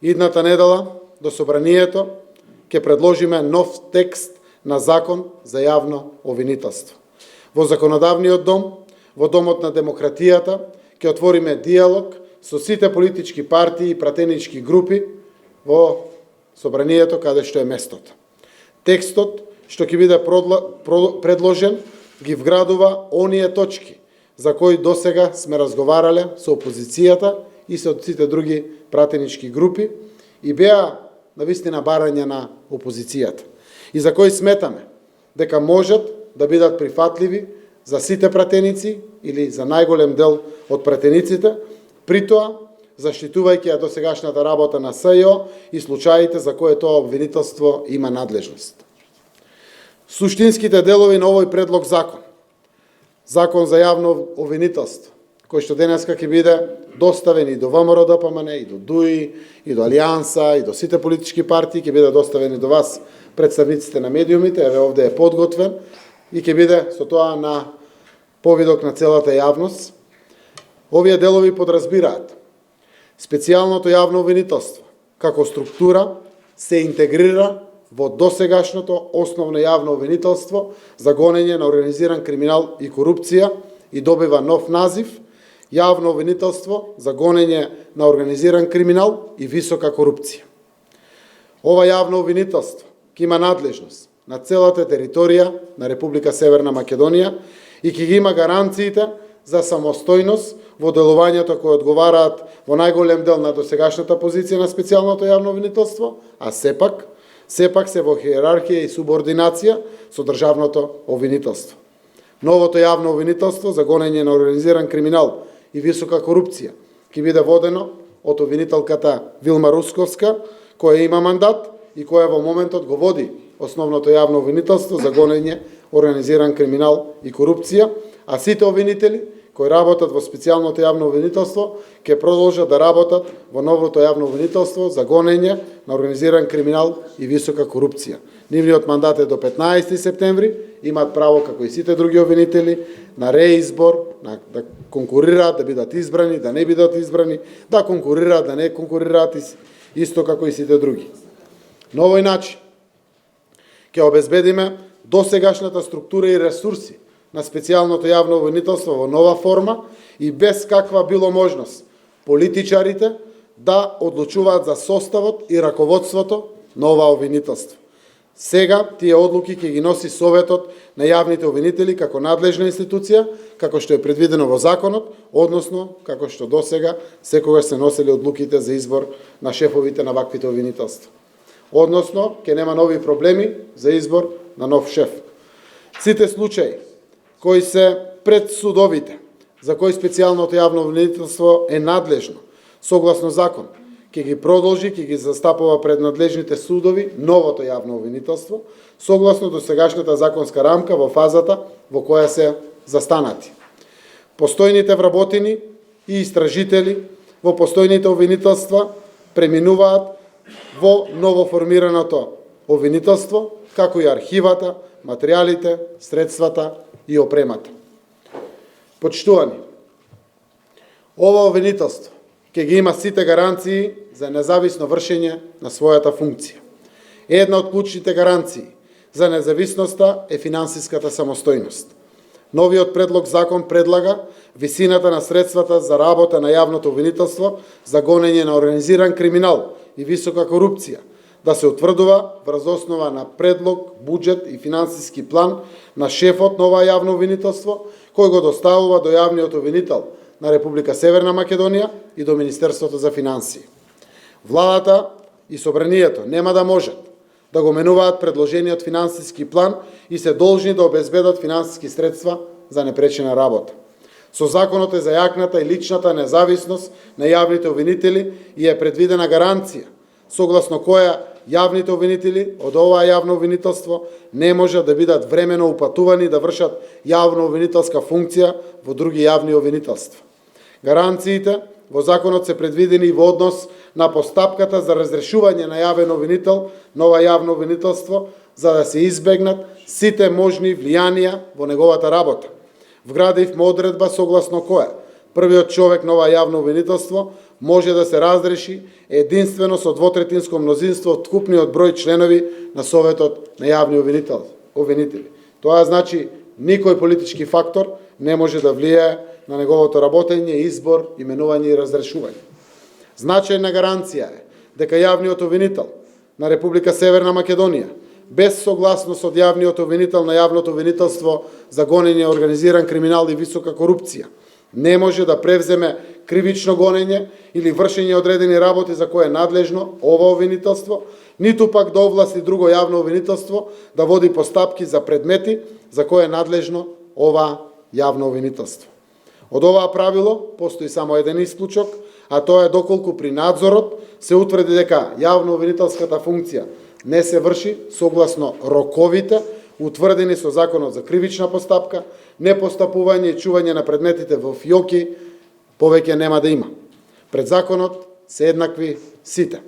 Идната недела до собранието ќе предложиме нов текст на закон за јавно обвинителство. Во законодавниот дом, во домот на демократијата, ќе отвориме диалог со сите политички партии и пратенички групи во собранието каде што е местото. Текстот што ќе биде предложен ги вградува оние точки за кои досега сме разговарале со опозицијата и со сите други пратенички групи и беа навистина барања на опозицијата и за кои сметаме дека можат да бидат прифатливи за сите пратеници или за најголем дел од пратениците, при тоа заштитувајќи ја досегашната работа на СЈО и случаите за кои тоа обвинителство има надлежност. Суштинските делови на овој предлог закон за јавно обвинителство, кој што денеска ќе биде доставен и до ВМРО ДПМН, и до ДУИ, и до Алијанса, и до сите политички партии, ќе биде доставен и до вас, представниците на медиумите, еве овде е подготвен, и ќе биде со тоа на повидок на целата јавност. Овие делови подразбираат специјалното јавно обвинителство како структура се интегрира во досегашното основно јавно обвинителство за гонење на организиран криминал и корупција и добива нов назив јавно обвинителство за гонење на организиран криминал и висока корупција. Ова јавно обвинителство ќе има надлежност на целата територија на Република Северна Македонија и ќе ги има гаранциите за самостојност во делувањето кои одговараат во најголем дел на досегашната позиција на специјалното јавно обвинителство, а сепак се во хиерархија и субординација со државното обвинителство. Новото јавно обвинителство за гонење на организиран криминал и висока корупција ќе биде водено од обвинителката Вилма Русковска, која има мандат и која во моментот го води основното јавно обвинителство за гонење организиран криминал и корупција, а сите обвинители кои работат во специјалното јавно обвинителство ќе продолжат да работат во новото јавно обвинителство за гонење на организиран криминал и висока корупција. Нивниот мандат е до 15 септември, имаат право како и сите други обвинители на реизбор, да конкурираат, да бидат избрани, да не бидат избрани, да конкурираат, да не конкурираат, исто како и сите други. На овој начин ќе обезбедиме досегашната структура и ресурси на специјалното јавно обвинителство во нова форма и без каква било можност политичарите да одлучуваат за составот и раководството на ова обвинителство. Сега тие одлуки ќе ги носи Советот на јавните обвинители како надлежна институција, како што е предвидено во законот, односно како што досега секогаш се носели одлуките за избор на шефовите на ваквите обвинителства. Односно, ќе нема нови проблеми за избор на нов шеф. Сите случаи кои се пред судовите, за кои специјалното јавно обвинителство е надлежно, согласно закон, ќе ги продолжи, ќе ги застапува пред надлежните судови новото јавно обвинителство, согласно досегашната законска рамка во фазата во која се застанати. Постојните вработени и истражители во постојните обвинителства преминуваат во новоформираното обвинителство, како и архивата, материјалите, средствата и опремата. Почитувани, ова обвинителство ќе ги има сите гаранции за независно вршење на својата функција. Една од клучните гаранции за независноста е финансиската самостојност. Новиот предлог закон предлага висината на средствата за работа на јавното обвинителство за гонење на организиран криминал и висока корупција да се утврдува врз основа на предлог, буџет и финансиски план на шефот на ова јавно обвинителство, кој го доставува до јавниот обвинител на Република Северна Македонија и до Министерството за финансии. Владата и собранието нема да можат да го менуваат предложениот финансиски план и се должни да обезбедат финансиски средства за непречена работа. Со законот е зајакната и личната независност на јавните обвинители и е предвидена гаранција, согласно која јавните обвинители од оваа јавно обвинителство не можат да бидат времено упатувани да вршат јавно обвинителска функција во други јавни обвинителства. Гаранциите во законот се предвидени во однос на постапката за разрешување на јавен обвинител на ова јавно обвинителство, за да се избегнат сите можни влијанија во неговата работа. Вградивме одредба согласно која првиот човек на ова јавно обвинителство може да се разреши единствено со двотретинско мнозинство од вкупниот број членови на Советот на јавни обвинители. Тоа значи никој политички фактор не може да влијае на неговото работење, избор, именување и разрешување. Значајна гаранција е дека јавниот обвинител на Република Северна Македонија, без согласност од јавниот обвинител на јавното обвинителство за гонење организиран криминал и висока корупција, не може да превземе кривично гонење или вршење одредени работи за кое е надлежно ова обвинителство, ниту пак да овласти друго јавно обвинителство да води постапки за предмети за кое е надлежно ова јавно обвинителство. Од оваа правило постои само еден исклучок, а тоа е доколку при надзорот се утврди дека јавно обвинителската функција не се врши согласно роковите утврдени со Законот за кривична постапка, непостапување и чување на предметите во фиоки повеќе нема да има. Пред законот се еднакви сите.